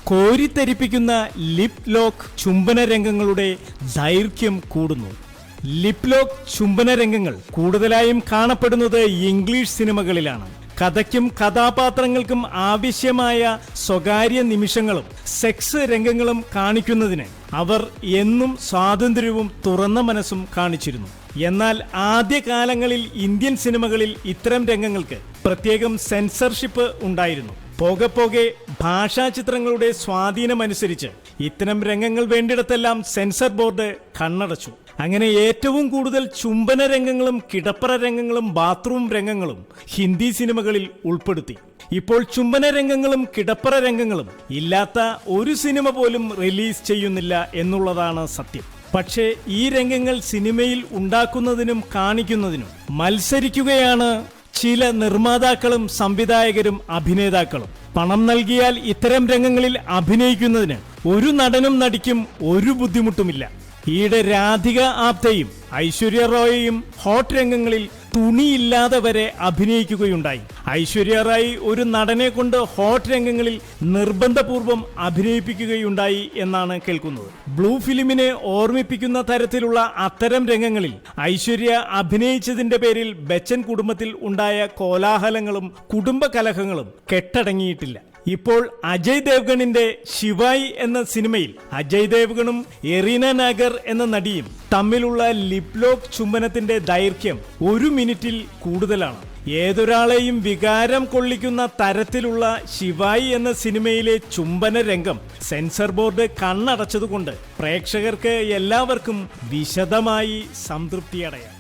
കോരിത്തെരിപ്പിക്കുന്ന lip lock ചുംബന രംഗങ്ങളുടെ ദൈർഘ്യം കൂടുന്നു. Lip lock ചുംബന രംഗങ്ങൾ കൂടുതലായും കാണപ്പെടുന്നത് ഇംഗ്ലീഷ് സിനിമകളിലാണ്. കഥയ്ക്കും കഥാപാത്രങ്ങൾക്കും ആവശ്യമായ സ്വകാര്യ നിമിഷങ്ങളും സെക്സ് രംഗങ്ങളും കാണിക്കുന്നതിന് അവർ എന്നും സ്വാതന്ത്ര്യവും തുറന്ന മനസ്സും കാണിച്ചിരുന്നു. എന്നാൽ ആദ്യകാലങ്ങളിൽ ഇന്ത്യൻ സിനിമകളിൽ ഇത്തരം രംഗങ്ങൾക്ക് പ്രത്യേകം സെൻസർഷിപ്പ് ഉണ്ടായിരുന്നു. പോകെ പോകെ ഭാഷാ ചിത്രങ്ങളുടെ സ്വാധീനമനുസരിച്ച് ഇത്തരം രംഗങ്ങൾ വേണ്ടിയിടത്തെല്ലാം സെൻസർ ബോർഡ് കണ്ണടച്ചു. അങ്ങനെ ഏറ്റവും കൂടുതൽ ചുംബന രംഗങ്ങളും കിടപ്പറ രംഗങ്ങളും ബാത്റൂം രംഗങ്ങളും ഹിന്ദി സിനിമകളിൽ ഉൾപ്പെടുത്തി. ഇപ്പോൾ ചുംബന രംഗങ്ങളും കിടപ്പറ രംഗങ്ങളും ഇല്ലാത്ത ഒരു സിനിമ പോലും റിലീസ് ചെയ്യുന്നില്ല എന്നുള്ളതാണ് സത്യം. പക്ഷേ ഈ രംഗങ്ങൾ സിനിമയിൽ ഉണ്ടാക്കുന്നതിനും കാണിക്കുന്നതിനും മത്സരിക്കുകയാണ് ചില നിർമ്മാതാക്കളും സംവിധായകരും അഭിനേതാക്കളും. പണം നൽകിയാൽ ഇത്തരം രംഗങ്ങളിൽ അഭിനയിക്കുന്നതിന് ഒരു നടനും നടിക്കും ഒരു ബുദ്ധിമുട്ടുമില്ല. ഈയിടെ രാധിക ആപ്തയും ഐശ്വര്യ റോയയും ഹോട്ട് രംഗങ്ങളിൽ തുണിയില്ലാതെ വരെ അഭിനയിക്കുകയുണ്ടായി. ഐശ്വര്യ റായ് ഒരു നടനെ കൊണ്ട് ഹോട്ട് രംഗങ്ങളിൽ നിർബന്ധപൂർവം അഭിനയിപ്പിക്കുകയുണ്ടായി എന്നാണ് കേൾക്കുന്നത്. ബ്ലൂ ഫിലിമിനെ ഓർമ്മിപ്പിക്കുന്ന തരത്തിലുള്ള അത്തരം രംഗങ്ങളിൽ ഐശ്വര്യ അഭിനയിച്ചതിന്റെ പേരിൽ ബച്ചൻ കുടുംബത്തിൽ ഉണ്ടായ കോലാഹലങ്ങളും കുടുംബ കലഹങ്ങളും കെട്ടടങ്ങിയിട്ടില്ല. ഇപ്പോൾ അജയ് ദേവ്ഗണിന്റെ ശിവായി എന്ന സിനിമയിൽ അജയ് ദേവ്ഗണും എറീന നാഗർ എന്ന നടിയും തമ്മിലുള്ള ലിപ് ലോക്ക് ചുംബനത്തിന്റെ ദൈർഘ്യം 1 മിനിറ്റിൽ കൂടുതലാണ്. ഏതൊരാളെയും വികാരം കൊള്ളിക്കുന്ന തരത്തിലുള്ള ശിവായി എന്ന സിനിമയിലെ ചുംബന രംഗം സെൻസർ ബോർഡ് കണ്ണടച്ചതുകൊണ്ട് പ്രേക്ഷകർക്ക് എല്ലാവർക്കും വിശദമായി സംതൃപ്തിയടയാം.